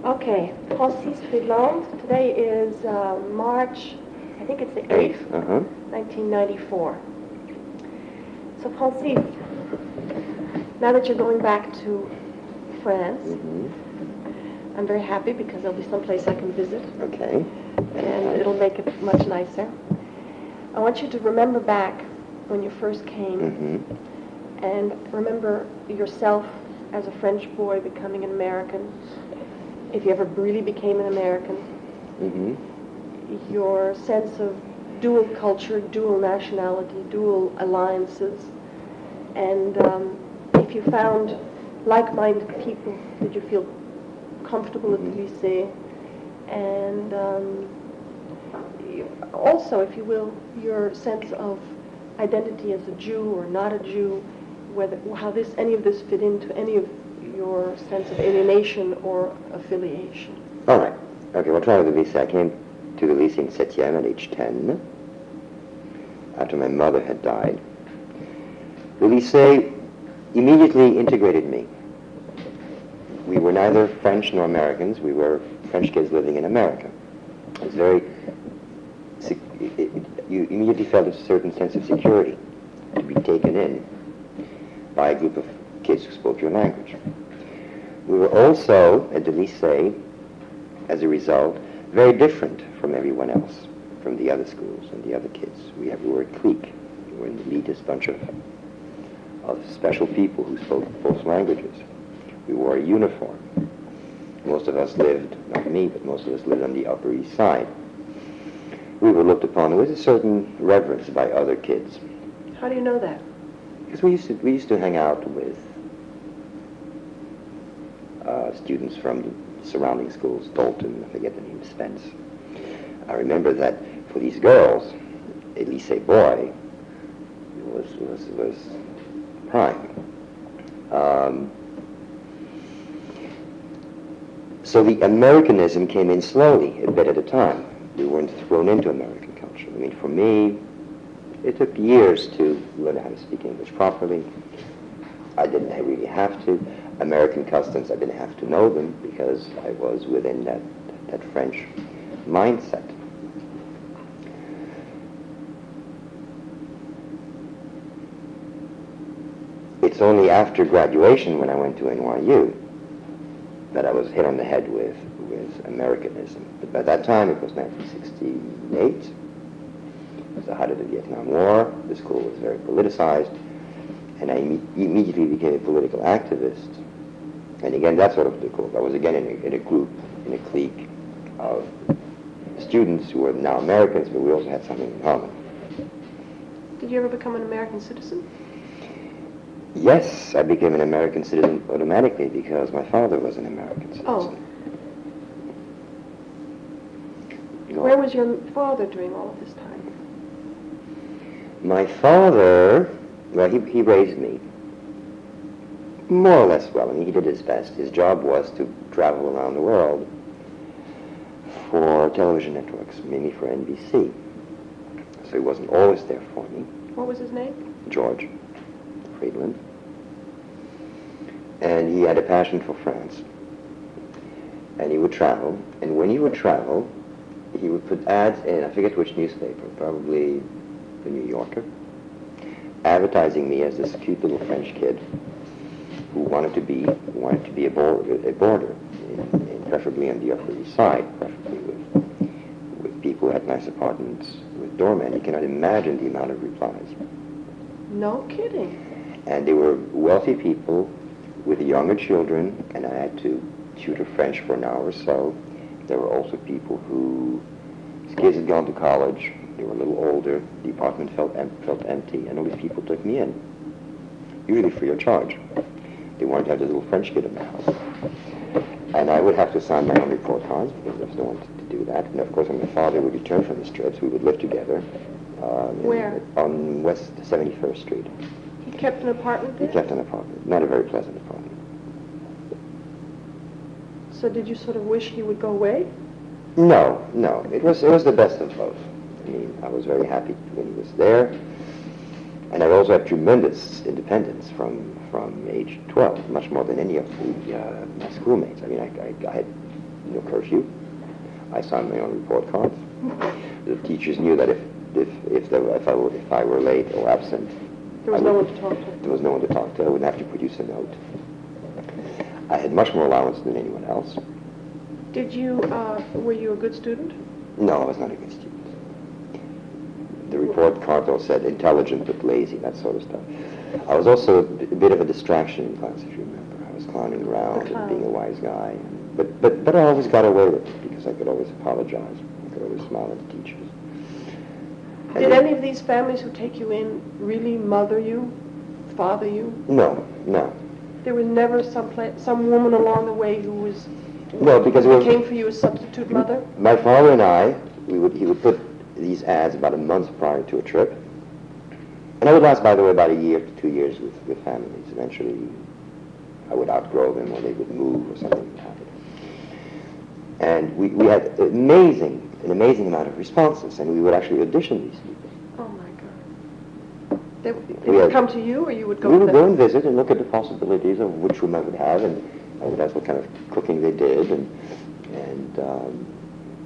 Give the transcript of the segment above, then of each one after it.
Okay, Francis Freedland. Today is March, I think it's the 8th, 1994. So Francis, now that you're going back to France, I'm very happy because there'll be some place I can visit. Okay. And it'll make it much nicer. I want you to remember back when you first came and remember yourself as a French boy becoming an American. If you ever really became an American, your sense of dual culture, dual nationality, dual alliances, and if you found like-minded people, did you feel comfortable at the Lycée? And also, if you will, your sense of identity as a Jew or not a Jew, how any of this fit into any of your sense of alienation or affiliation. All right. Okay, we'll try with the Lycée. I came to the Lycée in 7e at age 10, after my mother had died. The Lycée immediately integrated me. We were neither French nor Americans. We were French kids living in America. It was very... you immediately felt a certain sense of security to be taken in by a group of kids who spoke your language. We were also, at the Lycée, as a result, very different from everyone else, from the other schools and the other kids. We were a clique. We were an elitist bunch of special people who spoke both languages. We wore a uniform. Most of us lived, not me, but most of us lived on the Upper East Side. We were looked upon with a certain reverence by other kids. How do you know that? Because we used to hang out with students from the surrounding schools, Dalton, I forget the name, Spence. I remember that for these girls, a Lycée boy was prime. So the Americanism came in slowly, a bit at a time. We weren't thrown into American culture. I mean, for me, it took years to learn how to speak English properly. I didn't really have to. American customs, I didn't have to know them because I was within that French mindset. It's only after graduation, when I went to NYU, that I was hit on the head with Americanism. But by that time, it was 1968. It was the height of the Vietnam War. The school was very politicized. And I immediately became a political activist. And again, that's sort of the goal. I was again in a group, in a clique of students who were now Americans, but we also had something in common. Did you ever become an American citizen? Yes, I became an American citizen automatically because my father was an American citizen. Oh. Where was your father during all of this time? My father, well, he raised me more or less well. I mean, he did his best. His job was to travel around the world for television networks, mainly for NBC. So he wasn't always there for me. What was his name? George Freedland. And he had a passion for France. And he would travel. And when he would travel, he would put ads in, I forget which newspaper, probably the New Yorker, advertising me as this cute little French kid who wanted to be a boarder, preferably on the Upper East Side, preferably with people who had nice apartments with doormen. You cannot imagine the amount of replies. No kidding. And they were wealthy people with younger children, and I had to tutor French for an hour or so. There were also people whose kids had gone to college. They were a little older. The apartment felt empty, and all these people took me in, usually free of charge. They wanted to have this little French kid in the house. And I would have to sign my own report cards because there was no one to do that. And of course, when my father would return from his trips, we would live together. Where? On West 71st Street. He kept an apartment there? He kept an apartment. Not a very pleasant apartment. So did you sort of wish he would go away? No. It was the best of both. I mean, I was very happy when he was there. And I also had tremendous independence from age 12, much more than any of my schoolmates. I mean, I had no curfew. I signed my own report cards. The teachers knew that if I were late or absent, There was no one to talk to. there was no one to talk to. I wouldn't have to produce a note. I had much more allowance than anyone else. Were you a good student? No, I was not a good student. The report card all said intelligent but lazy, that sort of stuff. I was also a bit of a distraction in class, if you remember. I was clowning around and being a wise guy. But I always got away with it because I could always apologize. I could always smile at the teachers. Did any of these families who take you in really mother you, father you? No, no. There was never some woman along the way who was came for you as substitute mother? My father and I, he would put these ads about a month prior to a trip. And I would last, by the way, about a year to 2 years with families. Eventually, I would outgrow them or they would move or something would happen. And we had an amazing amount of responses, and we would actually audition these people. Oh, my God. They would come to you, or you would go to them? We would go and visit and look at the possibilities of which room I would have, and I would ask what kind of cooking they did, and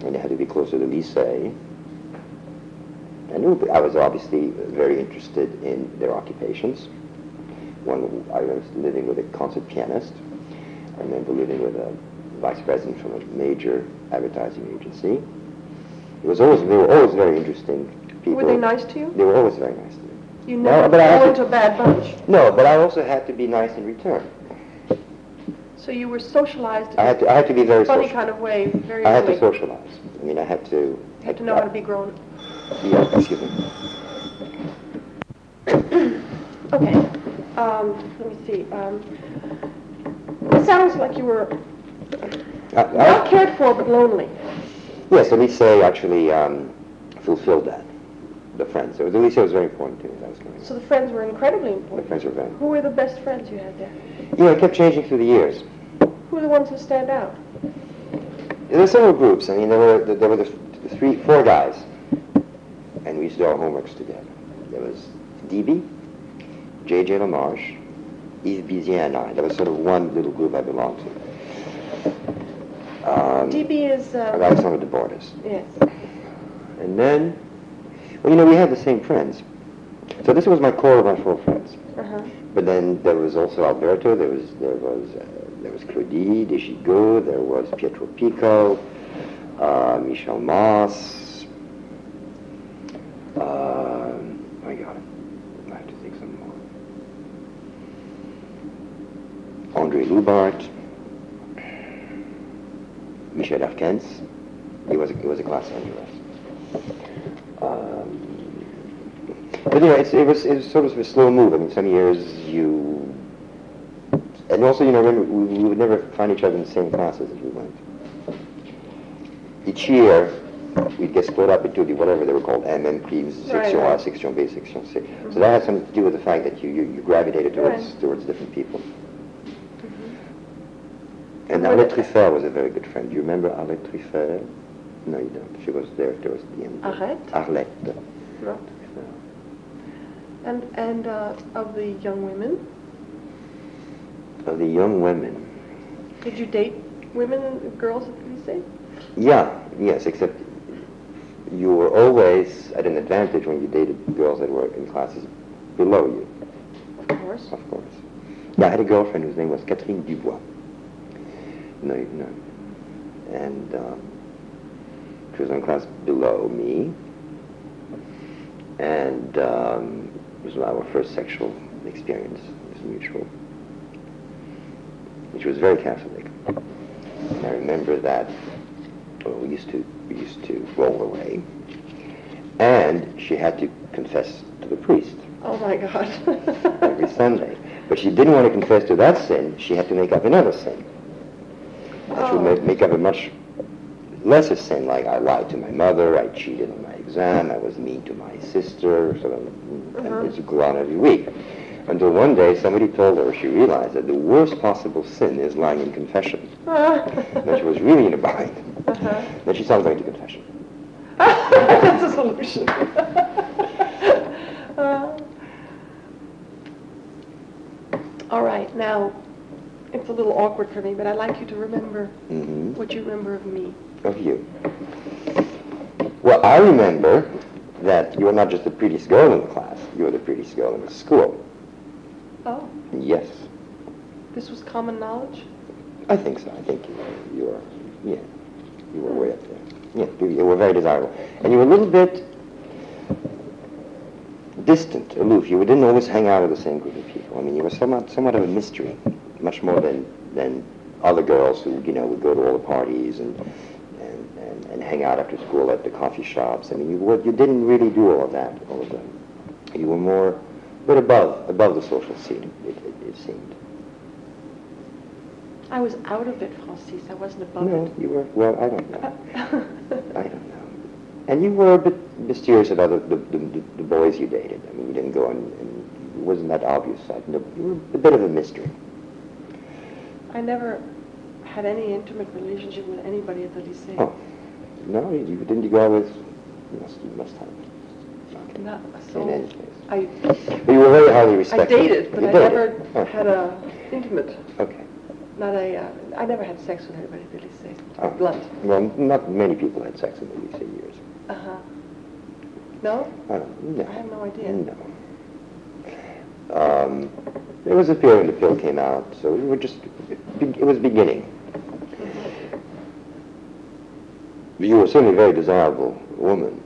they had to be close to the Lycée. And I was obviously very interested in their occupations. I was living with a concert pianist. I remember living with a vice president from a major advertising agency. They were always very interesting people. Were they nice to you? They were always very nice to me. You never fell into a bad bunch? No, but I also had to be nice in return. So you were socialized in I had to be very funny social. kind of way, very I had early. to socialize. I mean, I had to... You had to know how to be grown. Yeah, excuse me. Okay. Let me see. It sounds like you were not cared for, but lonely. Yes, the Lycée actually fulfilled that. The friends. The Lycée was very important to me. That was going on. So the friends were incredibly The important. friends were very... Who were the best friends you had there? You know, it kept changing through the years. Who were the ones who stand out? There were several groups. I mean, there were the 4 guys, and we used to do our homeworks together. There was DB, J.J. Lamarche, Yves Bizien, and I. That was sort of one little group I belonged to. DB is... Alexandre de Bordes. Yes. And then, well, you know, we had the same friends. So this was my core of my 4 friends. Uh-huh. But then there was also Alberto, there was Claudie Deschigot, there was Pietro Pico, Michel Maas. My God, I have to think some more. André Loubart, Michel Arquens. He was a class Angeles. But you know, it was sort of a slow move. I mean, some years and also, you know, we would never find each other in the same classes as we went. Each year, we'd get split up into whatever they were called, MM primes, section A, section B, section C. Mm-hmm. So that had something to do with the fact that you gravitated towards different people. Mm-hmm. And Arlette Truffert was a very good friend. Do you remember Arlette Truffert? No, you don't. She was there towards the end. Arlette. No. And of the young women? Of the young women. Did you date girls at the Lycée? Yeah, yes, except you were always at an advantage when you dated girls that were in classes below you. Of course. Of course. Yeah, I had a girlfriend whose name was Catherine Dubois. No. And she was in class below me. And it was our first sexual experience. It was mutual. She was very Catholic. And I remember that we used to roll away, and she had to confess to the priest. Oh my God! Every Sunday, but she didn't want to confess to that sin. She had to make up another sin. And she would make up a much lesser sin, like I lied to my mother, I cheated on my exam, I was mean to my sister, and it's go on every week. Until one day, somebody told her she realized that the worst possible sin is lying in confession. Then she was really in a bind. Then she started going to confession. That's a solution. All right, now, It's a little awkward for me, but I'd like you to remember Mm-hmm. what you remember of me. Of you. Well, I remember that you were not just the prettiest girl in the class, you were the prettiest girl in the school. Oh, Yes, this was common knowledge? I think so. I think you were, yeah, you were way up there. Yeah, you were very desirable. And you were a little bit distant, aloof. You didn't always hang out with the same group of people. I mean, you were somewhat of a mystery, much more than other girls who, you know, would go to all the parties and hang out after school at the coffee shops. I mean, you didn't really do all of that. You were more, but above the social scene, it seemed. I was out of it, Francis. I wasn't above No, it. you were, well, I don't know. I don't know. And you were a bit mysterious about the boys you dated. I mean, you didn't go and it wasn't that obvious. You were a bit of a mystery. I never had any intimate relationship with anybody at the Lycée. Oh, no, didn't you go out with, you must have. Okay. Not In any so. case. But you were very highly I respected. dated, but You I dated. never Oh. had a intimate. Okay. I never had sex with anybody at the Lycée. Oh. Blunt. Well, not many people had sex in the Lycée years. Uh-huh. No? I don't know. I have no idea. No. There was a period when the pill came out, so we were just, it was beginning. You were certainly a very desirable woman.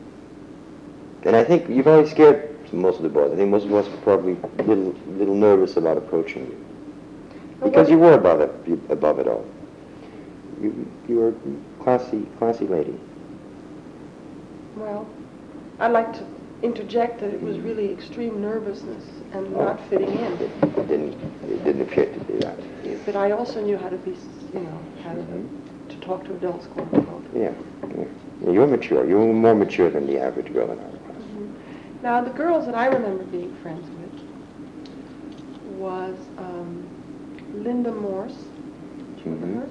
And I think you've always scared most of the boys. I think most of us were probably a little nervous about approaching you. Because you were above it all. You were a classy lady. Well, I'd like to interject that it was really extreme nervousness and not fitting in. It didn't appear to be that. But I also knew how to be, how to talk to adults, quote unquote. Yeah. You were mature. You were more mature than the average girl in our class. Now, the girls that I remember being friends with was Linda Morse. Do you remember her?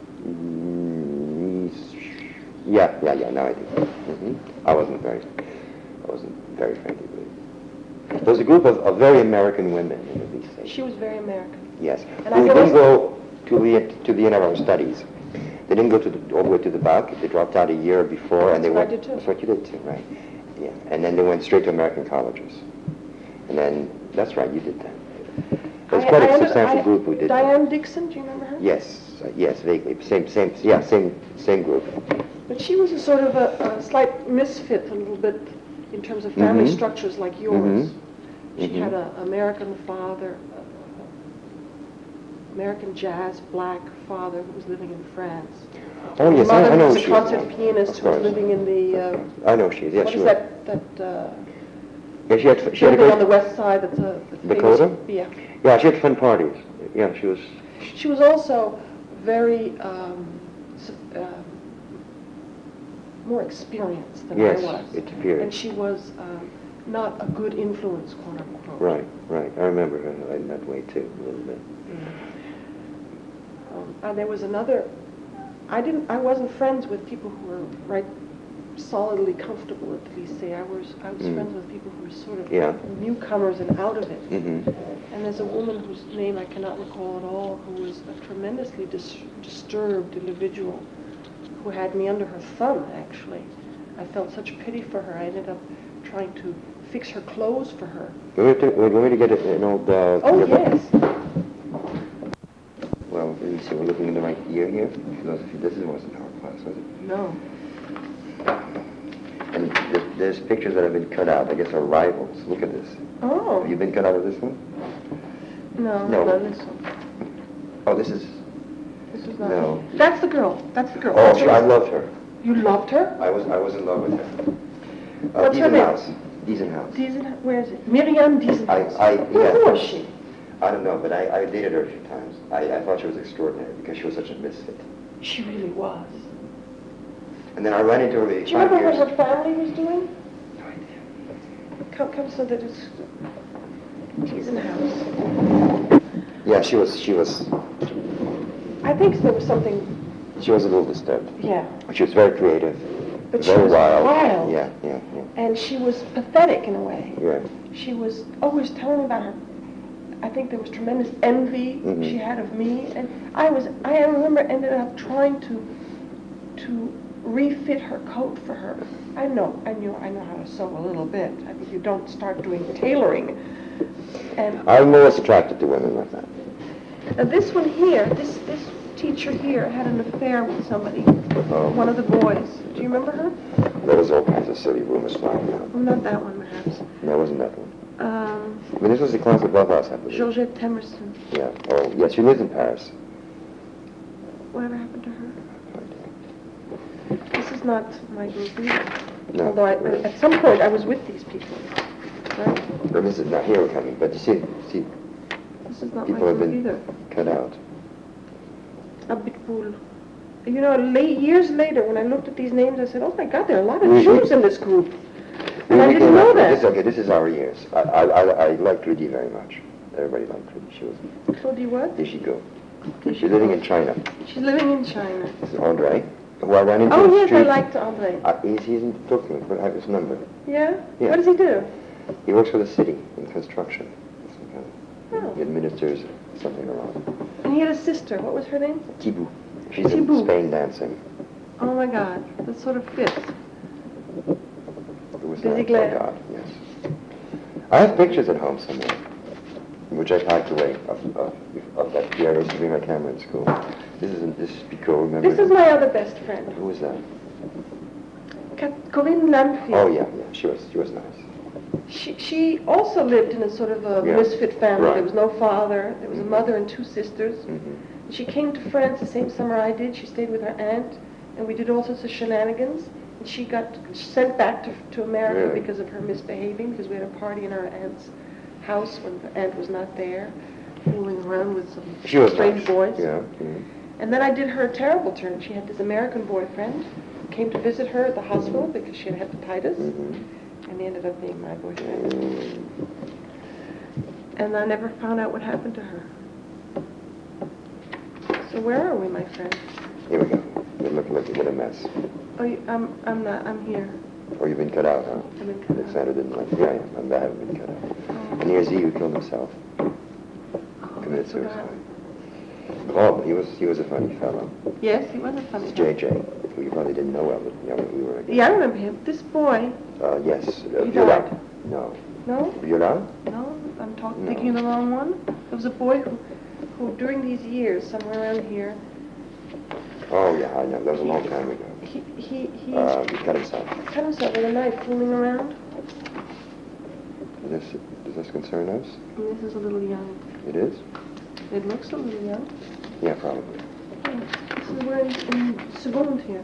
Yeah, now I do. I wasn't very friendly with her. There was a group of very American women in the Lycée. She was very American. Yes. And Who I didn't go to the end of our studies. They didn't go all the way to the back. They dropped out a year before, and they went. I did too. That's what you did too, right? Yeah. And then they went straight to American colleges. And then that's right, you did that. There's quite a substantial group who did that. Diane Dixon, do you remember her? Yes, vaguely. Same group. But she was a sort of a slight misfit, a little bit, in terms of family structures like yours. She had an American father, American jazz black father who was living in France. Oh, yes, Her mother I know was who a she is concert now. pianist Of who was course. living in the, I know she is. Yes, what she is was. that Yeah, she had building on the west side that's a Dakota? famous, yeah. Yeah, she had fun parties. Yeah, she was. She was also very more experienced than Yes, I was. it appeared. And she was not a good influence, quote unquote. Right. I remember her in that way too, a little bit. And there was another. I wasn't friends with people who were right solidly comfortable at the Lycée. I was friends with people who were sort of newcomers and out of it. And there's a woman whose name I cannot recall at all, who was a tremendously disturbed individual who had me under her thumb, actually. I felt such pity for her. I ended up trying to fix her clothes for her. We want me to get an old... Oh, yes. Well, let me see, we're looking in the right year here. This wasn't our class, was it? No. And there's pictures that have been cut out, I guess are rivals. Look at this. Oh. Have you been cut out of this one? No, No. not this one. Oh, this is... This is not. No. That's the girl. That's the girl. Oh, That's her. I loved her. You loved her? I was in love with her. What's her name? Diesenhaus. Where is it? Miriam Diesenhaus. Who was she? I don't know, but I dated her a few times. I thought she was extraordinary because she was such a misfit. She really was. And then I ran into her maybe Do you 5 remember years. what her family was doing? No idea. Come so that it's... She's in the house. Yeah, she was I think there was something... a little disturbed. Yeah. She was very creative. But she very was wild. Yeah. And she was pathetic in a way. Yeah. She was always telling me about her I think there was tremendous envy she had of me, and I remember ended up trying to refit her coat for her. I know how to sew a little bit. I mean, you don't start doing tailoring. And I'm most attracted to women like that. now this one here, this teacher here had an affair with somebody, one of the boys. Do you remember her? There was all kinds of silly rumors flying around. Well, not that one, perhaps. No, it wasn't that one. I mean, this was the class above us, I believe. Georgette Temerson. Yeah. Oh, yes, she lives in Paris. Whatever happened to her? This is not my group either. No. Although at some point I was with these people. Right? No, this is not here coming, but you see, This is not my people have group been either. cut out. A big pool. You know, years later, when I looked at these names, I said, "Oh my God, there are a lot of Jews in this group," and I didn't know that. Okay, this is our years. I liked Rudy very much. Everybody liked Rudy. She was. Claudie what? There she go. She's living in China. She's living in China. This is Andre, who I ran into Oh in the yes, street. I liked Andre. He's in Tokyo, but I have his number. Yeah? Yeah. What does he do? He works for the city in construction. Oh. He administers something around. And he had a sister. What was her name? Tibu. She's in Tibu. Spain dancing. Oh my God, that sort of fits. It was Busy nice, Glenn. thank God, yes. I have pictures at home somewhere, which I packed away of that year I used to bring my camera in school. This is Pico, remember? This is my other best friend, Who was that? Corinne Lamfield. Oh yeah, she was nice. She also lived in a sort of a misfit family. Right. There was no father. There was a mother and two sisters. Mm-hmm. She came to France the same summer I did. She stayed with her aunt, and we did all sorts of shenanigans. And she got sent back to America Really? because of her misbehaving, because we had a party in our aunt's house when the aunt was not there, fooling around with some She was strange nice. boys. Yeah. And then I did her a terrible turn. She had this American boyfriend who came to visit her at the hospital because she had hepatitis, and he ended up being my boyfriend. And I never found out what happened to her. So where are we, my friend? Here we go. You're looking like you got a mess. Oh, I'm not. I'm here. Or you've been cut out, huh? I've been cut out. Alexander didn't like you. Yeah, I haven't been cut out. Oh. And here's he who killed himself. Oh, Committed I forgot. suicide. Oh, but he was a funny fellow. Yes, he was a funny It's guy. JJ, who you probably didn't know well, but we were. Yeah, I remember him. This boy. Yes. He Viola. died. No. No? Viola? No, I'm No. thinking of the wrong one. There was a boy who during these years, somewhere around here, Oh yeah, I know. That was a long time ago. he Cut himself. cut himself with a knife, fooling around. Does this concern us? And this is a little young. It is? It looks a little young. Yeah, probably. Yeah. This is we're in Seconde here.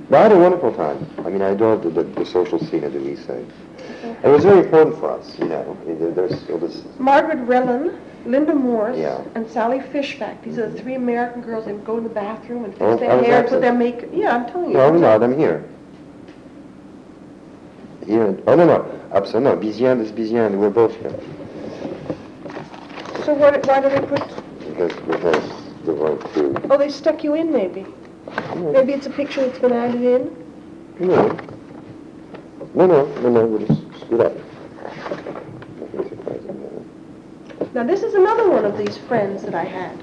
But I had a wonderful time. I mean, I adored the social scene at the Lycée. It was very important for us, you know. There's all this. Margaret Rellan, Linda Morse, Yeah. and Sally Fishback. These are the three American girls. They would go in the bathroom and fix Oh, their I was hair and put absent. their makeup. Yeah, I'm telling you. No, I'm not. I'm here. Here. Oh no. Absent. No. Bizian is Bizian. We're both here. So why do they put? Because the one to. Oh, they stuck you in maybe. Maybe it's a picture that's been added in. No. We'll just screw it up. Nothing surprising there. Now this is another one of these friends that I had.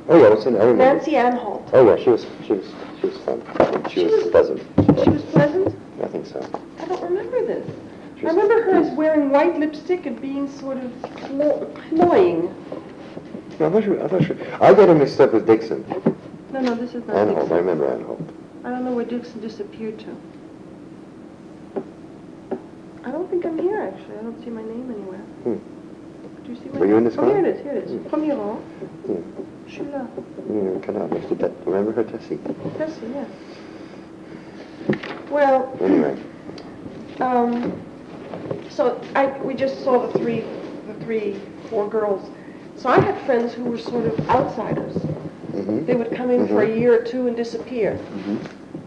Oh yeah, what's in? I remember. Nancy Anholt. Oh yeah, she was fun. She was pleasant. She was pleasant. I think so. I don't remember this. She I was- remember her as wearing white lipstick and being sort of cloying. No, I'm not sure. I get her mixed up with Dixon. No, this is not Anholt. Dixon. I remember Anholt. I don't know where Dixon disappeared to. I don't think I'm here, actually. I don't see my name anywhere. Do you see my Were you in this Oh, one? here it is. Premier rang. Je suis là. You cut out next to that. Remember her, Tessie? Tessie, yes. Well, Anyway. so we just saw the four girls. So I had friends who were sort of outsiders. Mm-hmm. They would come in for a year or two and disappear.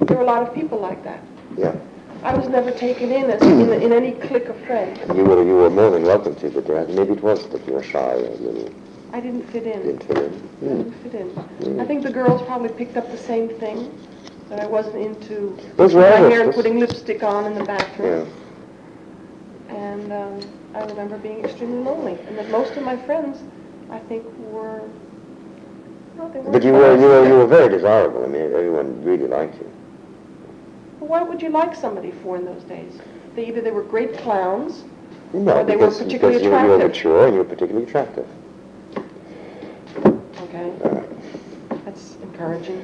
There were a lot of people like that. Yeah. I was never taken in as in any clique of friends. You were more than welcome to, but maybe it was that you were shy or you I didn't fit in. didn't fit in. I didn't fit in. I think the girls probably picked up the same thing, that I wasn't into Those my were hair and those- putting lipstick on in the bathroom. Yeah. And I remember being extremely lonely, and that most of my friends, I think, were. Well, they weren't. But you were very desirable. I mean, everyone really liked you. Well, what would you like somebody for in those days? Either they were great clowns, No, or they were particularly because you attractive. were mature and you were particularly attractive. Okay, that's encouraging.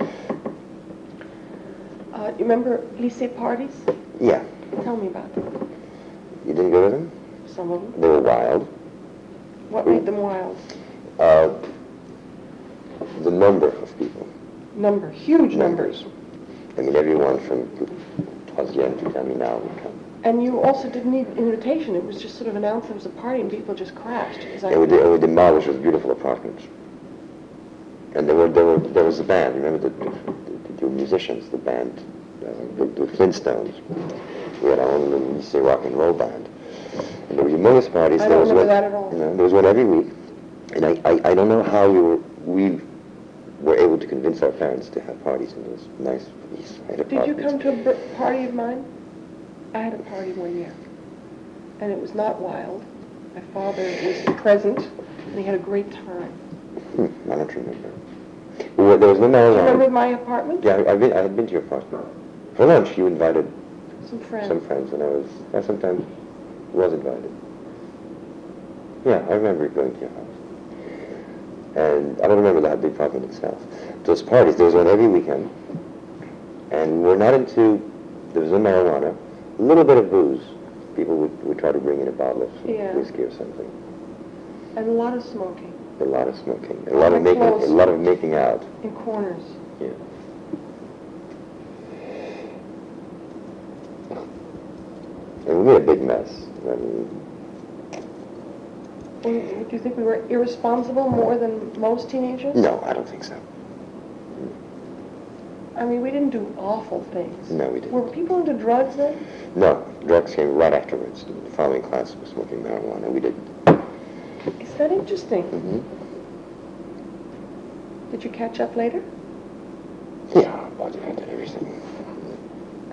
You remember lycée parties? Yeah. Tell me about them. You didn't go to them? Some of them. They were wild. What made them wild? The number of people. Huge numbers. I mean, everyone from Troisième to Terminal would come. And you also didn't need invitation. It was just sort of announced there was a party and people just crashed. And we demolished those beautiful apartments. And there was a band. Remember the musicians, the band, the Flintstones. We had our own little lycée rock and roll band. And there were humongous parties. I don't remember that at all. There was one every week. And I don't know how we were able to convince our parents to have parties in those nice East Side apartments. Did you come to a party of mine? I had a party one year, and it was not wild. My father was present, and he had a great time. I don't remember. Well, there was no marijuana. Do you remember my apartment? Yeah, I had been to your apartment. For lunch, you invited Some friends. and I sometimes was invited. Yeah, I remember going to your house. And I don't remember the apartment itself. Those parties, there was one every weekend. And we're not into, there was no marijuana, a little bit of booze. People would try to bring in a bottle of whiskey or something. And a lot of smoking. A lot of smoking. A lot of making out. In corners. Yeah. And we made a big mess. I mean, Do you think we were irresponsible more than most teenagers? no, I don't think so. I mean, we didn't do awful things. No, we didn't. Were people into drugs then? No, drugs came right afterwards. The following class was smoking marijuana. We didn't. Is that interesting? Mm-hmm. Did you catch up later? Yeah, I did everything.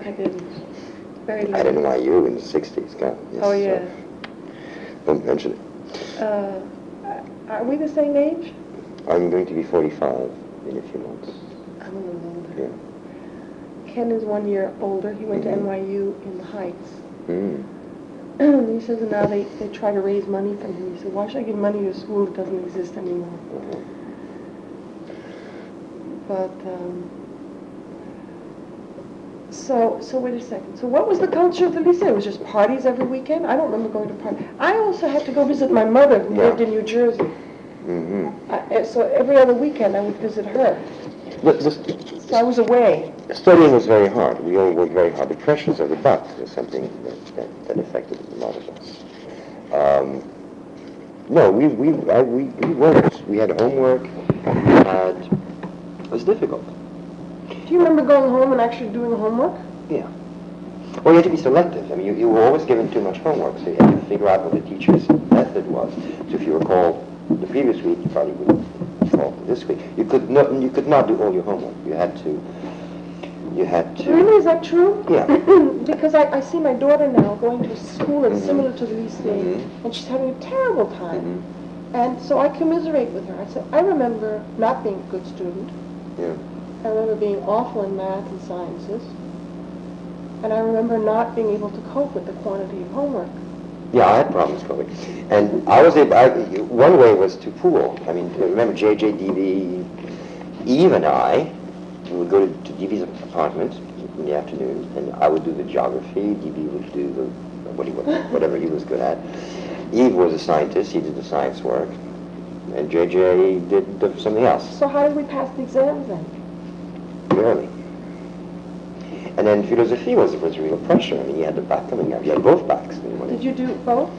I didn't. Very late. I didn't like you in the 60s. God, yes, Oh, yeah. Don't mention it. Are we the same age? I'm going to be 45 in a few months. I'm a little older. Yeah. Ken is 1 year older. He went to NYU in the Heights. Mm. He says that now they try to raise money from him. He said, why should I give money to a school that doesn't exist anymore? Uh-huh. But, so wait a second. So what was the culture of the lycée? It was just parties every weekend? I don't remember going to parties. I also had to go visit my mother who lived in New Jersey. Mm-hmm. So every other weekend I would visit her. So I was away. Studying was very hard. We all worked very hard. The pressures of the butt was something that affected a lot of us. No, we worked. We had homework. It was difficult. Do you remember going home and actually doing homework? Yeah. Well, you had to be selective. I mean, you were always given too much homework, so you had to figure out what the teacher's method was. So if you recall the previous week, you probably wouldn't recall this week. You could not do all your homework. You had to. Really, is that true? Yeah. Because I see my daughter now going to a school that's similar to the lycée, and she's having a terrible time. And so I commiserate with her. I said, I remember not being a good student. Yeah. I remember being awful in math and sciences. And I remember not being able to cope with the quantity of homework. Yeah, I had problems coping. And I was able, one way was to pool. I mean, remember JJ, DB, Eve and I, we would go to DB's apartment in the afternoon, and I would do the geography, DB would do whatever he was good at. Eve was a scientist, he did the science work, and JJ did something else. So how did we pass the exams then? Barely. And then philosophy was real pressure. I mean, you had the back coming up. You had both backs. Did you do both?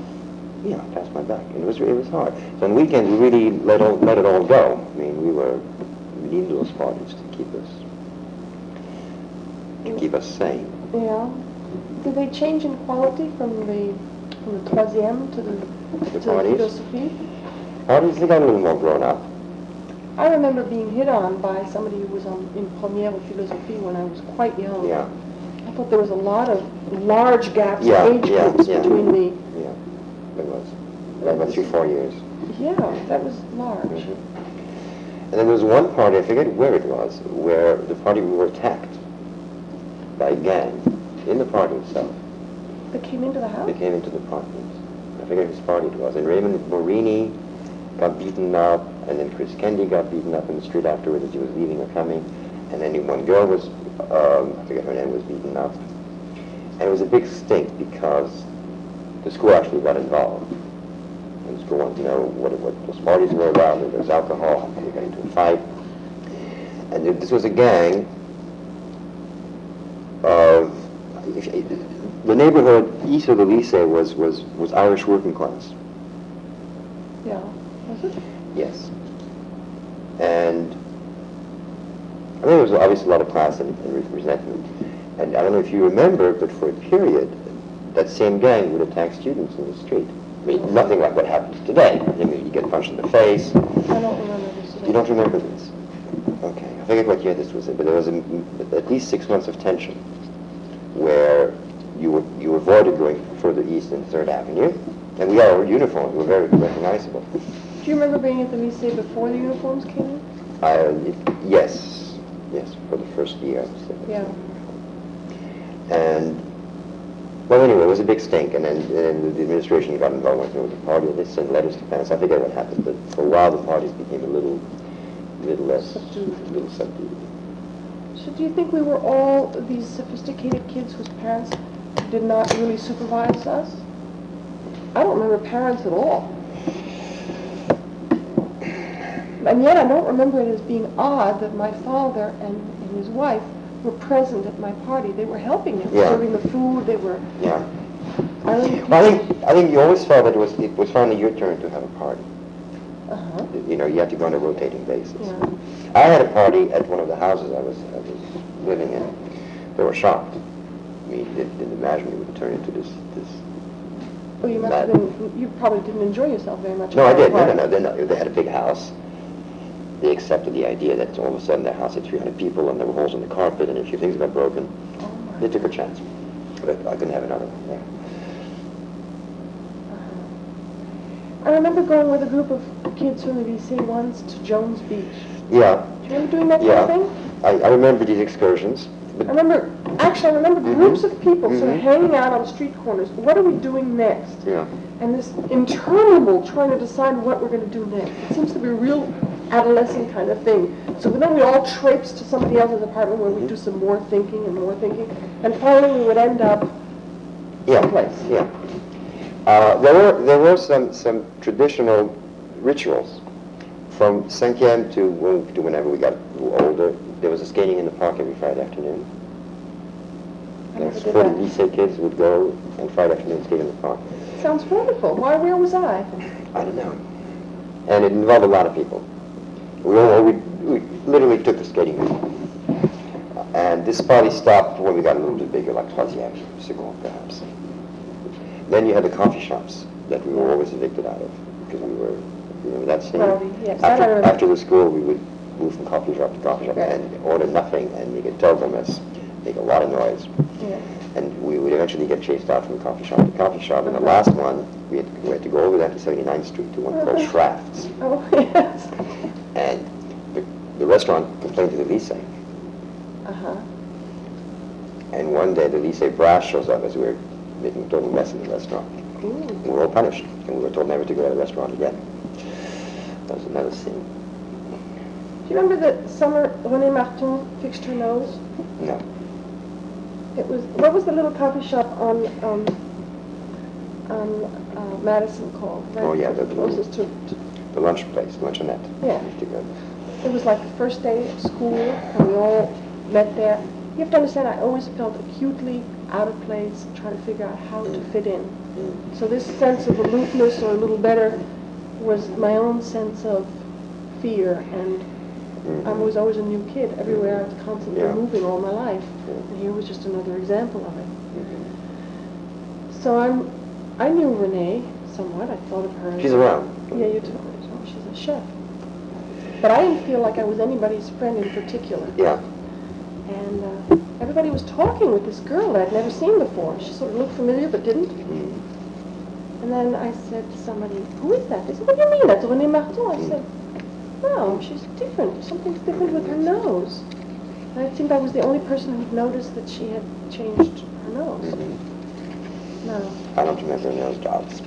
Yeah, I passed my back. And it was hard. So on weekends, we really let it all go. I mean, we needed those parties to keep us sane. Yeah. Did they change in quality from the troisième to the philosophy? Parties, they got a little more grown up. I remember being hit on by somebody who was in première of philosophie when I was quite young. Yeah. I thought there was a lot of large gaps Yeah, in age yeah, groups yeah. between the It was. About 3-4 years. Yeah, that was large. And then there was one party, I forget where it was, where the party we were attacked by a gang in the party itself. They came into the house? They came into the party. I forget whose party it was. And Raymond Morini got beaten up, and then Chris Kendi got beaten up in the street afterwards as he was leaving or coming. And then one girl was, I forget her name, was beaten up. And it was a big stink because the school actually got involved. And the school wanted to know what those parties were about, whether there was alcohol, and they got into a fight. And this was a gang of, the neighborhood east of the Lycée was Irish working class. Yeah. Was it? Yes. And I mean, there was obviously a lot of class and resentment. And I don't know if you remember, but for a period, that same gang would attack students in the street. I mean, nothing like what happens today. I mean, you get punched in the face. I don't remember this. You don't remember this? Okay. I forget what year this was in, but there was at least 6 months of tension where you avoided going further east in 3rd Avenue. And we all were uniformed. We were very recognizable. Do you remember being at the Lycée before the uniforms came in? Yes, for the first year. Yeah. And, well, anyway, it was a big stink, and then the administration got involved with the party. They sent letters to parents. I forget what happened, but for a while the parties became a little less subdued. So do you think we were all these sophisticated kids whose parents did not really supervise us? I don't remember parents at all. And yet I don't remember it as being odd that my father and his wife were present at my party. They were helping me, serving the food. They were. Yeah. I think you always felt that it was finally your turn to have a party. Uh-huh. You know, you had to go on a rotating basis. Yeah. I had a party at one of the houses I was living in. They were shocked. I mean, they didn't imagine it would turn into this. Well, you must have been. You probably didn't enjoy yourself very much. No, I did. No. They had a big house. They accepted the idea that all of a sudden their house had 300 people and there were holes in the carpet and a few things got broken. Oh, They took a chance. But I couldn't have another one there. I remember going with a group of kids from the Lycée once to Jones Beach. Yeah. Do you remember doing that kind of thing? I remember these excursions. I remember groups of people sort of hanging out on street corners. What are we doing next? Yeah. And this interminable trying to decide what we're going to do next. It seems to be a real adolescent kind of thing. So then we all traipse to somebody else's apartment where we do some more thinking, and finally we would end up someplace. Yeah. There were some traditional rituals from 5e to whenever we got a little older. There was a skating in the park every Friday afternoon. The Lycée kids would go on Friday afternoon skate in the park. Sounds wonderful. Where was I? I don't know. And it involved a lot of people. We literally took the skating rink. And this party stopped when we got a little bit bigger, like 3e, second perhaps. Then you had the coffee shops that we were always evicted out of because we were, you know, that scene. Yes, after the school, we would move from coffee shop to coffee shop and order nothing and make a terrible mess, make a lot of noise. Yeah. And we would eventually get chased out from coffee shop to coffee shop. And the last one, we had to go over that to 79th Street to one called Schraft's. Oh, yes. And the restaurant complained to the Lycée. Uh-huh. And one day the Lycée brass shows up as we were making a total mess in the restaurant. Ooh. We were all punished, and we were told never to go to the restaurant again. That was another scene. Do you remember the summer René Martin fixed her nose? No. What was the little coffee shop on Madison called? Right? Oh, yeah, closest to. The lunch place, luncheonette. Yeah. Together. It was like the first day of school, and we all met there. You have to understand, I always felt acutely out of place, trying to figure out how to fit in. So this sense of aloofness, or a little better, was my own sense of fear, and I was always a new kid. Everywhere I was constantly moving all my life, and here was just another example of it. So I knew Renee somewhat. I thought of her. She's around. Yeah, you told me. She's a chef. But I didn't feel like I was anybody's friend in particular. Yeah. And everybody was talking with this girl that I'd never seen before. She sort of looked familiar but didn't. And then I said to somebody, who is that? They said, what do you mean? That's Renée Martin. I said, no, she's different. Something's different with her nose. And I think I was the only person who'd noticed that she had changed her nose. Mm-hmm. No. I don't remember nose jobs.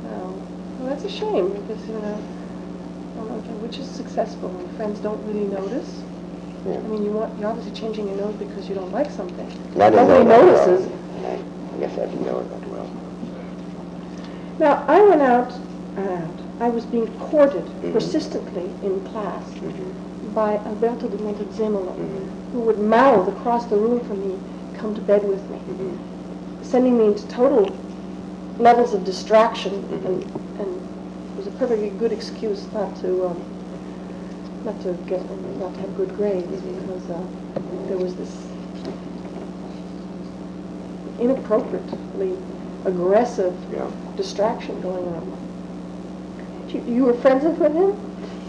No. Well, that's a shame because, you know, which is successful when friends don't really notice. Yeah. I mean, you're obviously changing your nose because you don't like something. I didn't Nobody know that notices. well. I guess I didn't know it that well. Now, I went out. I was being courted Mm-hmm. persistently in class Mm-hmm. by Alberto de Montezemolo, Mm-hmm. who would mouth across the room for me, come to bed with me, Mm-hmm. sending me into total levels of distraction, Mm-hmm. and it was a perfectly good excuse not to have good grades, because there was this inappropriately aggressive Yeah. distraction going on. You were friends with him?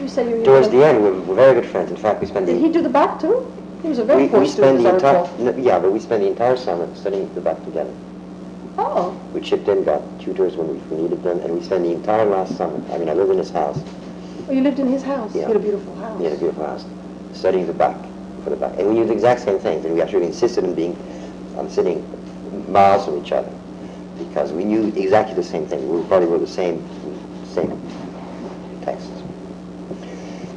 You said you were. Towards the end, we were very good friends. In fact, we spent Did he do the back too? He was a very poor we spent student, the as I entire recall. yeah, but we spent the entire summer studying the back together. Oh. We chipped in, got tutors when we needed them, and we spent the entire last summer. I mean, I lived in his house. Oh, you lived in his house? Yeah. He had a beautiful house. He had a beautiful house, studying the back, for the back. And we knew the exact same things, and we actually insisted on sitting miles from each other, because we knew exactly the same thing. We probably wrote the same texts.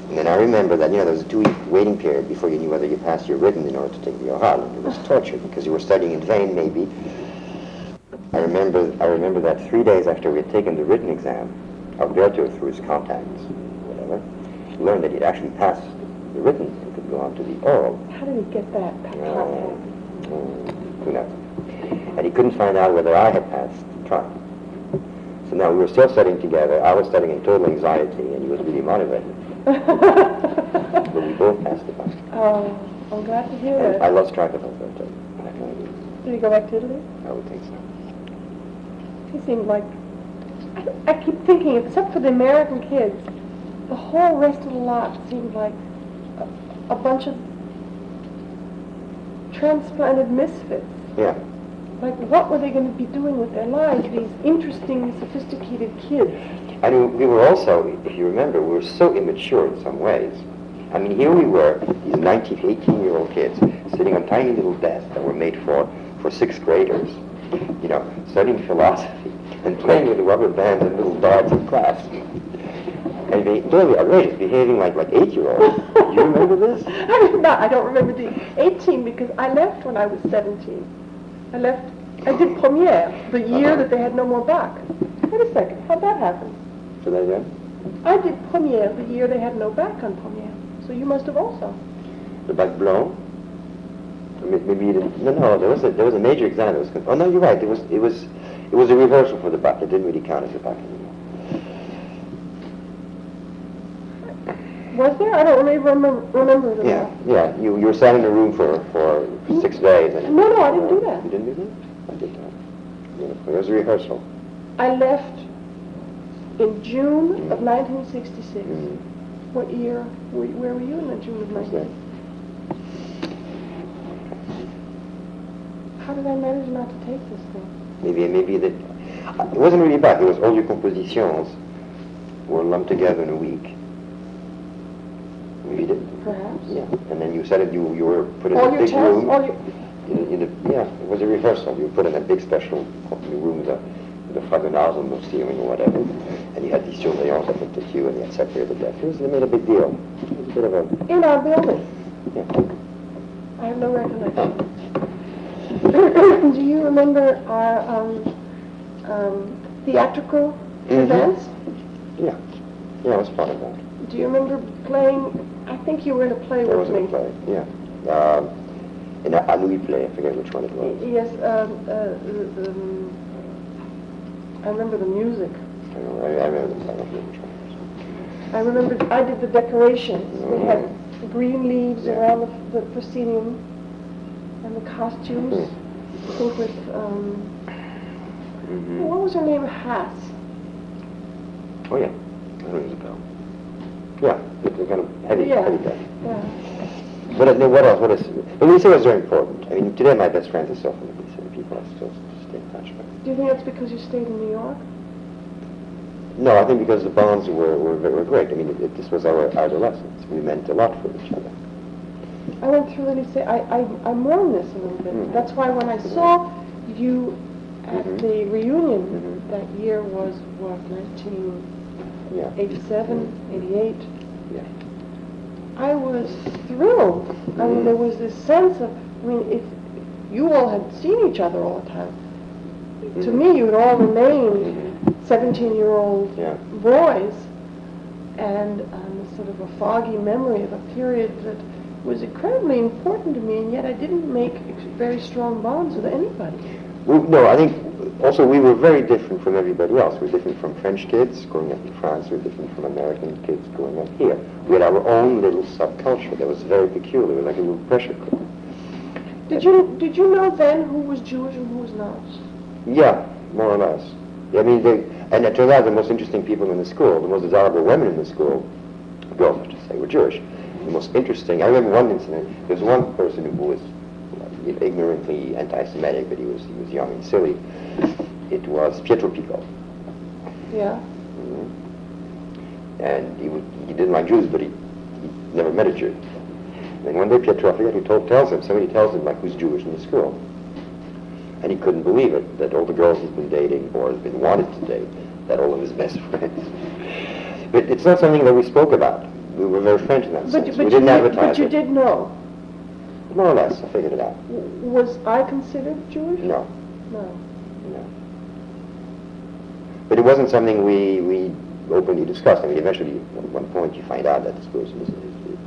And then I remember that, you know, there was a 2-week waiting period before you knew whether you passed your written in order to take the oral. And it was torture, because you were studying in vain, maybe. I remember that 3 days after we had taken the written exam, Alberto, through his contacts, whatever, learned that he'd actually passed the written and could go on to the oral. How did he get that? Who knows? And he couldn't find out whether I had passed the trial. So now we were still studying together. I was studying in total anxiety, and he was really motivated. But we both passed the bar. Oh, I'm glad to hear And that. I lost track of Alberto. Did he go back to Italy? I would think so. He seemed like, I keep thinking, except for the American kids, the whole rest of the lot seemed like a bunch of transplanted misfits. Yeah. Like, what were they going to be doing with their lives, these interesting, sophisticated kids? And we were also, if you remember, we were so immature in some ways. I mean, here we were, these 19, 18-year-old kids, sitting on tiny little desks that were made for 6th graders, you know, studying philosophy and playing with the rubber bands and little darts in class. And being totally outrageous, behaving like 8-year-olds. Do you remember this? I don't remember the 18 because I left when I was 17. I did première the year that they had no more bac. Wait a second, how'd that happen? So that again? I did première the year they had no bac on première. So you must have also. The bac blanc? Maybe you didn't. No. There was a major exam that was. Oh no, you're right. It was a rehearsal for the bac. It didn't really count as a bac anymore. Was there? I don't really remember it at all. Yeah. You were sat in a room for 6 days. And, No, I didn't do that. You didn't do that? I did that. Yeah, it was a rehearsal. I left in June of 1966. Mm. What year? Where were you in the June of 1966? How did I manage not to take this thing? Maybe that it wasn't really bad. It was all your compositions were lumped together in a week. Maybe you did. Perhaps. Yeah. And then you said it. You were put in All a your big tests, room. all your... Yeah, it was a rehearsal. You were put in a big special room with a fragonard on the ceiling or whatever, and you had these surveillants that looked at you, and you had separated the desks. They made a big deal. It was a bit of a... In our building. Yeah. I have no recollection. Do you remember our theatrical events? Yeah. Yeah, I was part of that. Do you remember playing? I think you were in a play There with was me. a play, yeah. In a Louis play, I forget which one it was. Yes, I remember the music. I remember the title, which one it was. I remember I did the decorations. We had green leaves around the proscenium and the costumes. I think with, what was her name? Haas. Oh, yeah. That rings a bell. Yeah, the kind of heavy deck. Yeah. But what else? But Lycée was very important. I mean, today my best friends are still from the Lycée. People I still stay in touch with. Do you think that's because you stayed in New York? No, I think because the bonds were great. I mean, this was our adolescence. We meant a lot for each other. I went through the Lycee. I mourn this a little bit. Mm-hmm. That's why when I saw you at Mm-hmm. the reunion, Mm-hmm. that year was, what, 1987, 88? Yeah. I was thrilled. I mean, there was this sense of, I mean, if you all had seen each other all the time, to me you had all remained 17-year-old Yeah. boys, and sort of a foggy memory of a period that was incredibly important to me, and yet I didn't make very strong bonds with anybody. No, I think also we were very different from everybody else. We're different from French kids growing up in France. We're different from American kids growing up here. We had our own little subculture that was very peculiar, like a little pressure cooker. Did you know then who was Jewish and who was not? Yeah, more or less. I mean, and it turns out the most interesting people in the school, the most desirable women in the school, girls, I should say, were Jewish. The most interesting, I remember one incident, there was one person who was ignorantly anti-Semitic, but he was young and silly. It was Pietro Pico. Yeah. Mm-hmm. And he didn't like Jews, but he never met a Jew. And one day Pietro, I forget who somebody tells him, like, who's Jewish in the school. And he couldn't believe it, that all the girls he's been dating or has been wanted to date, that all of his best friends. But it's not something that we spoke about. We were very French in that sense. We didn't advertise But you it. did know. More or less, I figured it out. Was I considered Jewish? No. No. But it wasn't something we openly discussed. I mean, eventually, at one point, you find out that this person is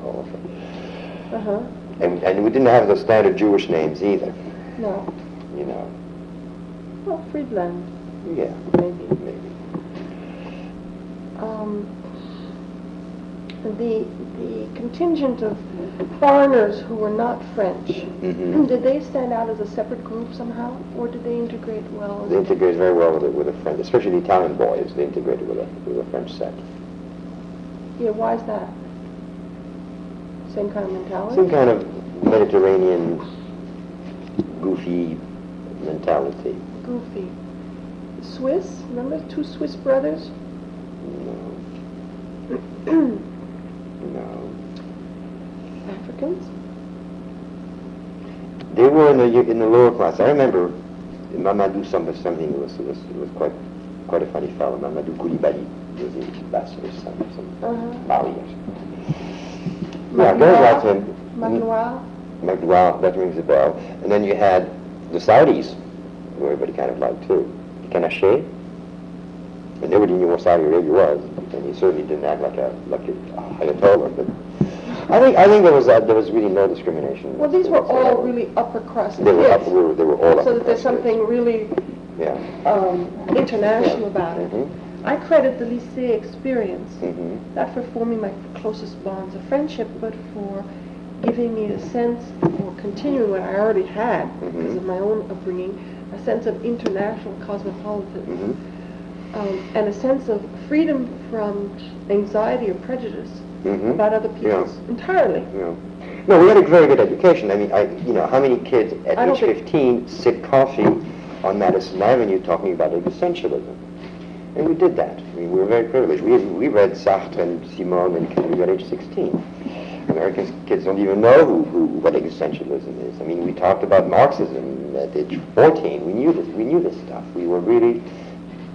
all of it. Uh-huh. And we didn't have the standard Jewish names either, No. you know. Well, Freedland, Yeah, maybe. The contingent of foreigners who were not French, Mm-hmm. did they stand out as a separate group somehow, or did they integrate well? They integrated very well with the French, especially the Italian boys. They integrated with a French set. Yeah, why is that? Same kind of mentality? Some kind of Mediterranean, goofy mentality. Goofy. Swiss? Remember 2 Swiss brothers? No. No. Africans? They were in the lower class. I remember Mamadou something was quite a funny fellow. Mamadou Koulibaly was the ambassador's son, some Mali or something. Yeah, very like him. Magloire, that rings a bell. And then you had the Saudis, who everybody kind of liked too. Kanache. And nobody knew what Saudi Arabia was, and he certainly didn't act like a Ayatollah. But I think there was really no discrimination. Well, these were all really upper crust kids. They were all upper So that there's crust something really international about it. Mm-hmm. I credit the Lycée experience, Mm-hmm. not for forming my closest bonds of friendship, but for giving me a sense, or continuing what I already had, because of my own upbringing, a sense of international cosmopolitanism. Mm-hmm. And a sense of freedom from anxiety or prejudice about other people entirely. Yeah. No, we had a very good education. I mean, how many kids at age 15 sip coffee on Madison Avenue talking about existentialism? And we did that. I mean, we were very privileged. We read Sartre and Simone and Camus at age 16. American kids don't even know what existentialism is. I mean, we talked about Marxism at age 14. We knew this stuff. We were really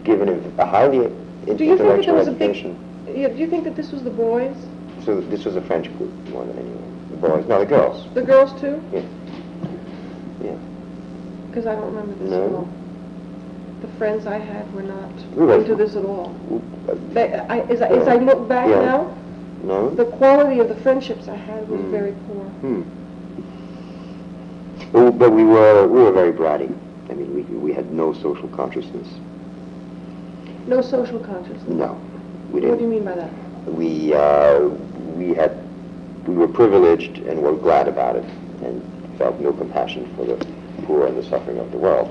given a highly intellectual education. Do you think that this was the boys? So this was a French group more than anyone. The boys, no, the girls. The girls too? Yeah. Yeah. Because I don't remember this No. at all. The friends I had were not We were- into this at all. As I look back Yeah. now, No. the quality of the friendships I had was very poor. But we were very bratty. I mean, we had no social consciousness. No social consciousness. No, we didn't. What do you mean by that? We were privileged and were glad about it, and felt no compassion for the poor and the suffering of the world.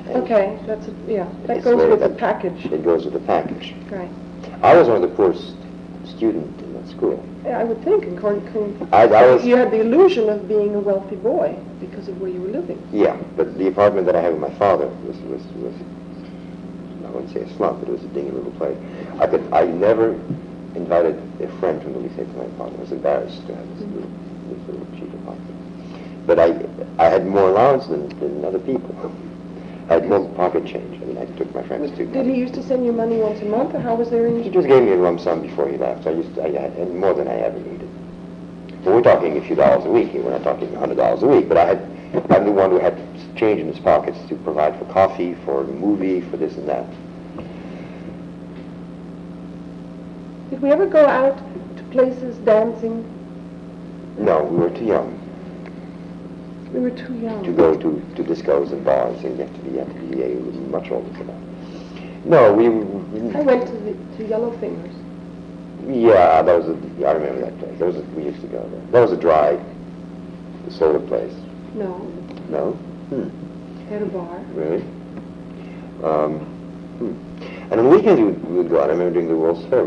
And Okay, that it's goes very- with the package. It goes with the package. Right. I was one of the poorest student in the school. Yeah, I would think, I was... you had the illusion of being a wealthy boy because of where you were living. Yeah, but the apartment that I had with my father was I wouldn't say a slum, but it was a dingy little place. I never invited a friend from the Lycée to my apartment. I was embarrassed to have this little cheap apartment. But I had more allowance than other people. I had more pocket change. I mean, I took my friends to... Did he used to send you money once a month, or how was there any... He just gave me a lump sum before he left. I had more than I ever needed. But we're talking a few dollars a week here. We're not talking $100 a week. But I'm the one who had change in his pockets to provide for coffee, for a movie, for this and that. Did we ever go out to places dancing? No, we were too young. We were too young. To go to discos and bars, and you have to be much older for that. No, I went to Yellowfingers. Yeah, I remember that place. We used to go there. That was a dry soda place. No. No? They had a bar. Really? And on the weekends we would go out. I remember doing the World's Fair.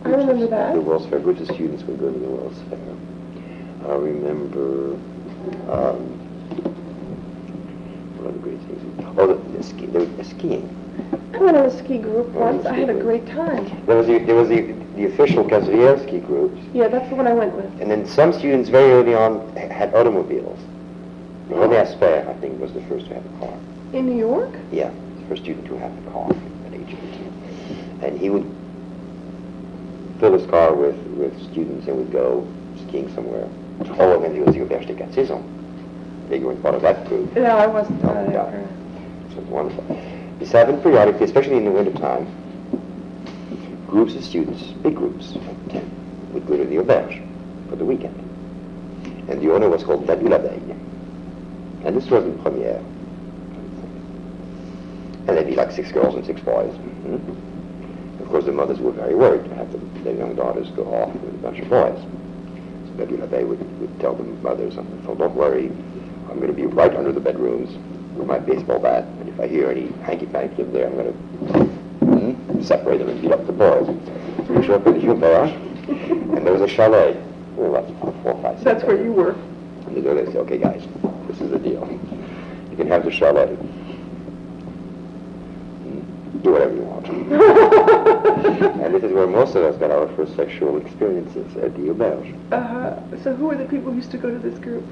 I remember that. The World's Fair. Groups of students would go to the World's Fair. I remember... what other great things? Oh, the skiing. I went on a ski group once. I had a great time. There was the official Casrier ski groups. Yeah, that's the one I went with. And then some students very early on had automobiles. René Asper, I think, was the first to have a car. In New York? Yeah, the first student to have a car at age 18. And he would fill his car with students and would go skiing somewhere. Oh, and then he was the Auberge de 4 Saisons. You weren't part of that group. No, I wasn't. Yeah. So it was wonderful. This happened periodically, especially in the wintertime. Groups of students, big groups, 10, would go to the Auberge for the weekend. And the owner was called Dadu la Veille. And this wasn't première. And there'd be like 6 girls and 6 boys. Of course, the mothers were very worried to have their young daughters go off with a bunch of boys. So Dadu la Veille would tell the mothers, "Oh, don't worry, I'm going to be right under the bedrooms with my baseball bat, and if I hear any hanky-panky in there, I'm going to separate them and beat up the boys." So we showed up at the Auberge, and there was a chalet. We were about 4 or 5, 6. That's where you were. And they say, "Okay, guys, this is the deal. You can have the chalet. Do whatever you want." And this is where most of us got our first sexual experiences, at the Auberge. So who were the people who used to go to this group?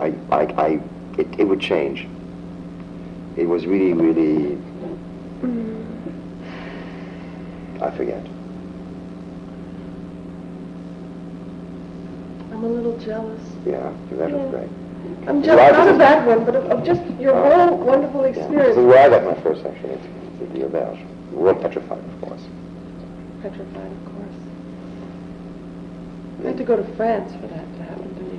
It would change. It was really, really... I forget. I'm a little jealous. Yeah, that was great. I'm jealous, not of that one, but of just your whole wonderful Yeah, experience. this is where I got my first sexual experience, at the Auberge. We were petrified, of course. Petrified, of course. I had to go to France for that to happen to me.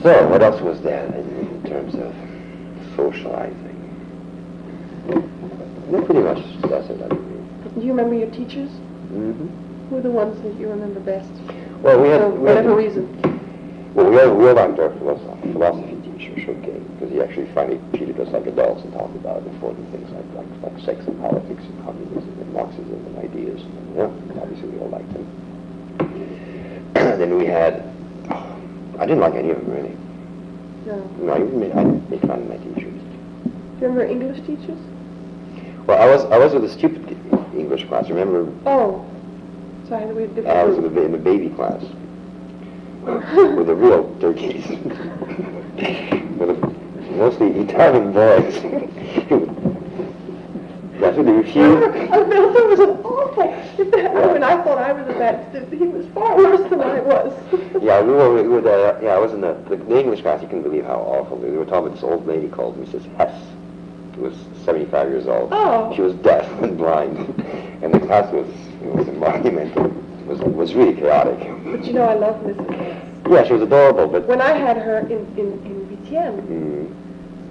So, what else was there in terms of socializing? No, pretty much that's it, I believe. Do you remember your teachers? Mm-hmm. Who are the ones that you remember best? Well, we had... For whatever reason. Well, we had our philosophy teacher, Showcase, because he actually finally treated us like adults and talked about important things like sex and politics and communism and Marxism and ideas. And, yeah, obviously we all liked him. Then we had... I didn't like any of them, really. No. I made fun of my teachers. Do you remember English teachers? Well, I was with a stupid English class. Remember? Oh. So I had a different I was group. in the baby class with the real turkeys, with mostly Italian boys. That's what they refused. I felt there was an awful... When I thought I was a bad student, he was far worse than I was. Yeah, we were I was in the English class. You couldn't believe how awful. We were talking about this old lady called Mrs. Hess, who was 75 years old. Oh. She was deaf and blind, and the class was monumental. It was really chaotic. But you know, I love Mrs. Hess. Yeah, she was adorable, but... When I had her in Vitienne,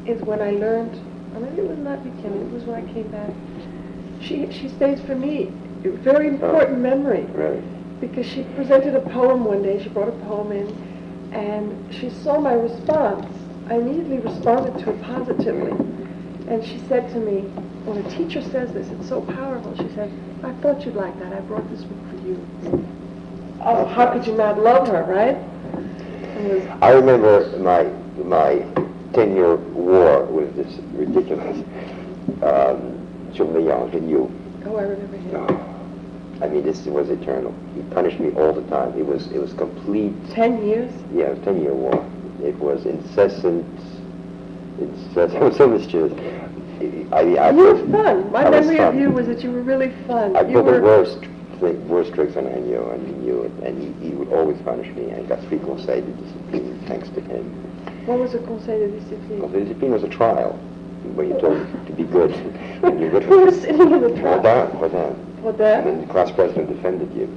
is when I learned, or maybe it was not Vitienne, it was when I came back. She stays for me, a very important memory. Right. Because she presented a poem one day, she brought a poem in, and she saw my response. I immediately responded to it positively. And she said to me, when a teacher says this, it's so powerful. She said, I thought you'd like that. I brought this book for you. Oh, how could you not love her, right? I remember my 10-year war with this ridiculous surveillance in you. Oh, I remember him. Oh, I mean, this was eternal. He punished me all the time. It was complete. 10 years? Yeah, it was a 10-year war. It was incessant. It was so mischievous. You were fun. My memory of you was that you were really fun. I pulled the worst tricks on Ennio, and he knew it, and he would always punish me. I got 3 conseils de discipline thanks to him. What was a conseil de discipline? Conseil de discipline was a trial where you told to be good. And you're good Who was sitting in the trial? Rodin. Rodin? And the class president defended you.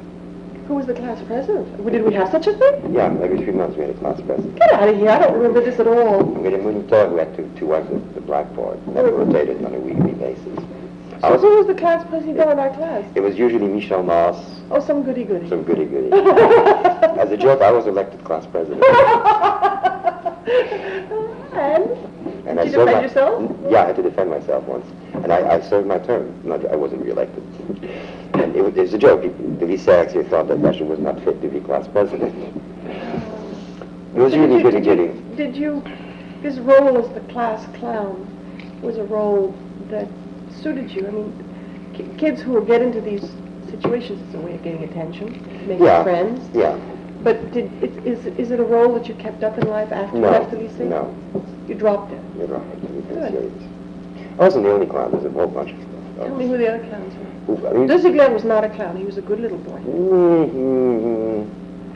Who was the class president? Did we have such a thing? Yeah, every 3 months we had a class president. Get out of here. I don't remember this at all. We had a monitor who had to wipe the blackboard, and that rotated on a weekly basis. So who was the class president in our class? It was usually Michel Maas. Oh, some goody-goody. Some goody-goody. As a joke, I was elected class president. And did you defend yourself? Yeah, I had to defend myself once. And I served my term. I wasn't re-elected. And it was a joke. The Lycée actually thought that Russia was not fit to be class president. It was really goody-goody. Did you, this role as the class clown was a role that suited you? I mean, kids who will get into these situations, it's a way of getting attention, making friends. Yeah. But is it a role that you kept up in life after you left the Lycée? No. You dropped it? You dropped it. Good. I wasn't the only clown. There's a whole bunch of stuff. Tell me who the other clowns were. Desigley was not a clown. He was a good little boy. Mm-hmm.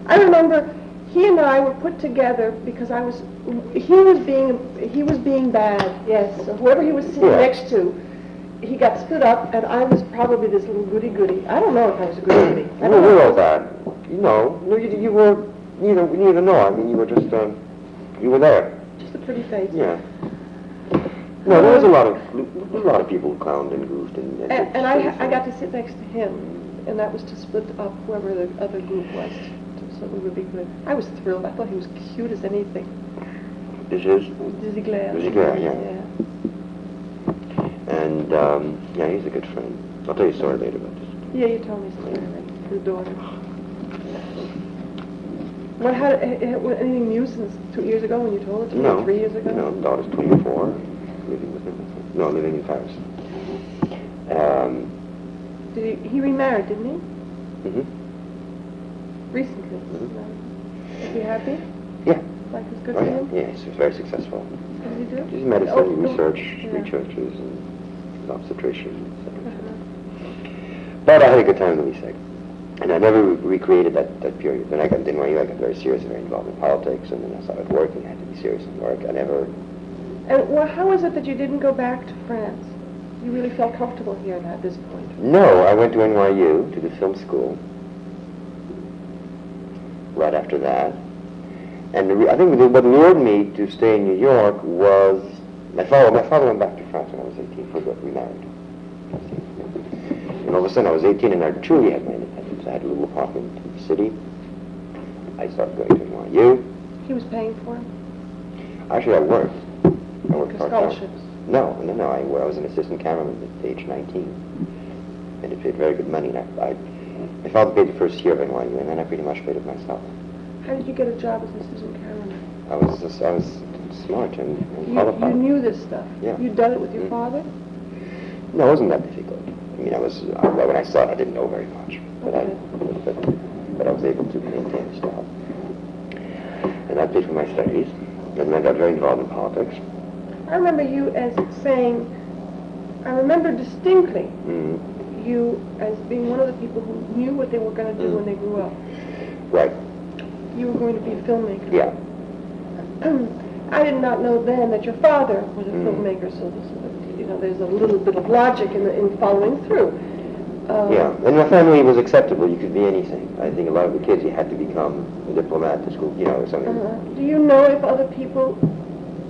I remember he and I were put together because he was being bad. Yes. So whoever he was sitting next to, he got split up, and I was probably this little goody-goody. I don't know if I was a goody-goody. I don't know that. No, you were neither nor. I mean, you were just you were there. Just a pretty face. Yeah. No, there was a lot of people who clowned and goofed and I got to sit next to him, and that was to split up whoever the other group was, so we would be good. I was thrilled. I thought he was cute as anything. This is? Desigley, yeah. And, he's a good friend. I'll tell you a story later about this. Yeah, you told me something. His daughter. Anything new since 2 years ago when you told it to me? No. 3 years ago? No, daughter's 24, living with him. No, living in Paris. He remarried, didn't he? Mm-hmm. Recently? Mm-hmm. Is he happy? Yeah. Life is good for him? Yeah, he's very successful. What does he do? He's medicine, researches, and obstetrician, etc. But I had a good time in the Lycée. And I never recreated that period. When I got to NYU, I got very serious and very involved in politics, and then I started working. I had to be serious in work. And how was it that you didn't go back to France? You really felt comfortable here at this point? No, I went to NYU, to the film school, right after that. And I think what lured me to stay in New York was my father went back to France when I was 18, for got remarried. And all of a sudden I was 18 and I truly had my independence. I had a little apartment in the city. I started going to NYU. He was paying for him? Actually, I worked part-time. Scholarships? No. I was an assistant cameraman at age 19. And it paid very good money. My father paid the first year of NYU, and then I pretty much paid it myself. How did you get a job as an assistant cameraman? I was smart and qualified. You knew this stuff? Yeah. You'd done it with your father? No, it wasn't that difficult. I mean, when I started, I didn't know very much. But I was able to maintain the stuff. And that paid for my studies. And then I got very involved in politics. I remember you as saying, I remember distinctly you as being one of the people who knew what they were going to do when they grew up. Right. You were going to be a filmmaker. Yeah. I did not know then that your father was a filmmaker, so there's a little bit of logic in following through. Yeah, and my family was acceptable. You could be anything. I think a lot of the kids, you had to become a diplomat to school, or something. Do you know if other people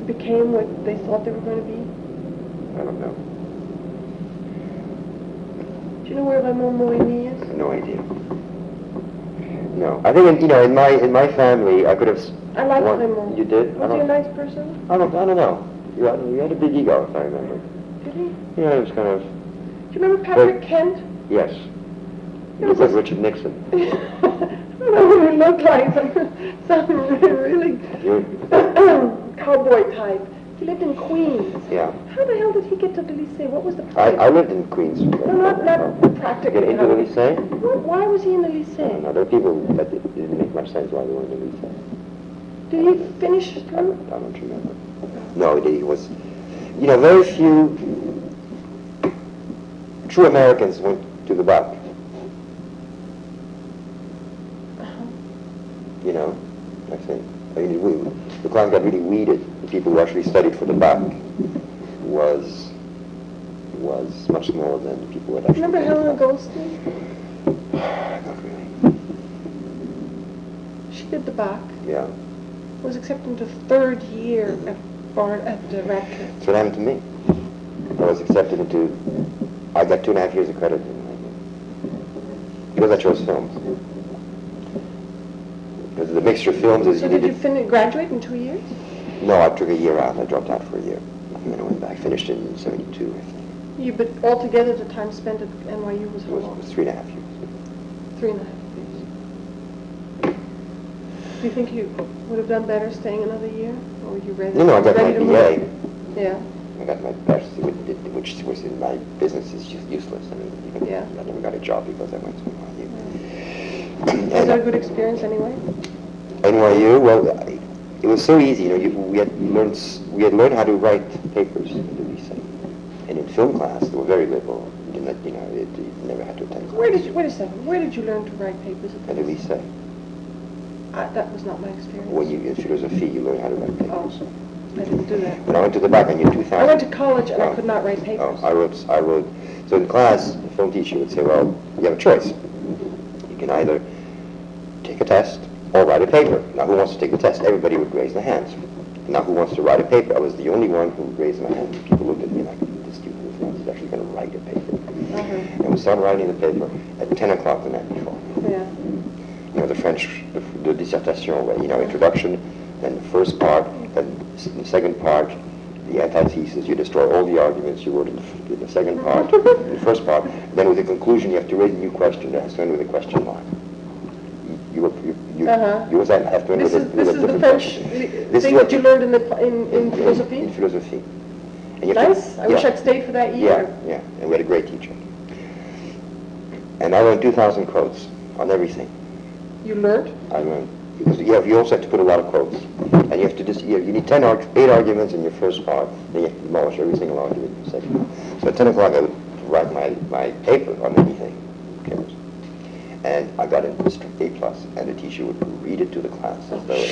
became what they thought they were going to be? I don't know. Do you know where Raymond Morini is? No idea. No, I think in my family I could have. I like Raymond. You did? Was he a nice person? I don't know. You had a big ego, if I remember. Did he? Yeah, he was kind of, Do you remember Patrick Kent? yes. He It was looked like a- Richard Nixon. I don't know who he looked like. Some really cowboy type. He lived in Queens. Yeah. How the hell did he get to the Lycée? What was the point? I lived in Queens. No, not practically. Get into the Lycée? Why was he in the I don't Lycée? know. There are people that it didn't make much sense why they weren't in the Lycée. Did he finish I through? don't remember. No, he was, you know, very few true Americans went to the back. You know, I think. I mean, the class got really weeded. The people who actually studied for the back was much smaller than the people who had actually. Remember Helena Goldstein? Not really. She did the back. Yeah. Was accepted into third year at Radcliffe. That's what happened to me. I was accepted into. I got 2.5 years of credit because I chose films. Because the mixture of films is So did you graduate in 2 years? No, I took a year out. I dropped out for a year. And then I went back. Finished in 72, I think. But altogether the time spent at NYU was It how was long? 3.5 years. 3.5 years. Do you think you would have done better staying another year? Or were you ready? No, I got my ready to BA. move? Yeah. I got my bachelor's, which was in my business is just useless. I mean, even Yeah. I never got a job because I went to NYU. Was that a good experience anyway? NYU, well, it was so easy. You know, we had learned how to write papers in the Lycée, and in film class they were very liberal. You never had to attend class. Wait a second. Where did you learn to write papers At the Lycée. That was not my experience. When you in philosophy, you learn how to write papers. Oh, I didn't do that. When I went to the back in year 2000. I went to college and I Oh. could not write papers. Oh, I wrote. So in class, the film teacher would say, well, you have a choice. You can either take a test or write a paper. Now, who wants to take the test? Everybody would raise their hands. Now, who wants to write a paper? I was the only one who raised my hand. People looked at me like, this student is actually going to write a paper. And we started writing the paper at 10 o'clock the night before. Yeah. You know, the French, the dissertation, you know, introduction, then the first part, then the second part, the antithesis. You destroy all the arguments you wrote in the second part, the first part. Then with the conclusion, you have to raise a new question that has to end with a question mark. You have to end This with a is the different French question. thing that you learned in philosophy? In philosophy. And you have Nice. I wish I'd stayed for that year. Yeah, and we had a great teacher. And I learned 2,000 quotes on everything. You learned? I learned. Because you also have to put a lot of quotes. And you have to you need 8 arguments in your first part, then you have to demolish every single argument in the second part. So at 10 o'clock I would write my paper on anything. Who cares? And I got a strict A+, and the teacher would read it to the class as though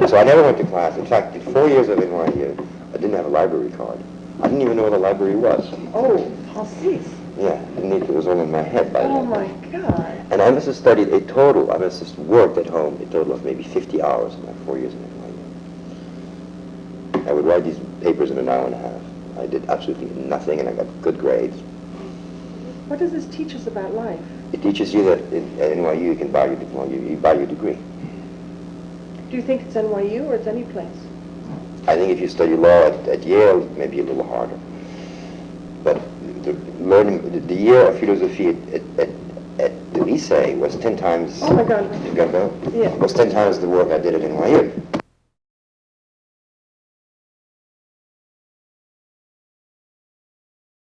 so I never went to class. In fact, in 4 years of NYU, I didn't have a library card. I didn't even know what a library was. Oh, Francis. Yeah, it was all in my head by then. Oh my God. And I must have studied I must have worked at home a total of maybe 50 hours in my 4 years in NYU. I would write these papers in an hour and a half. I did absolutely nothing, and I got good grades. What does this teach us about life? It teaches you that at NYU you can buy your diploma, you buy your degree. Do you think it's NYU or it's any place? I think if you study law at Yale, it may be a little harder. But the year of philosophy at the Lycée was 10 times. Oh my God. You got that? Yeah. Was 10 times the work I did at NYU.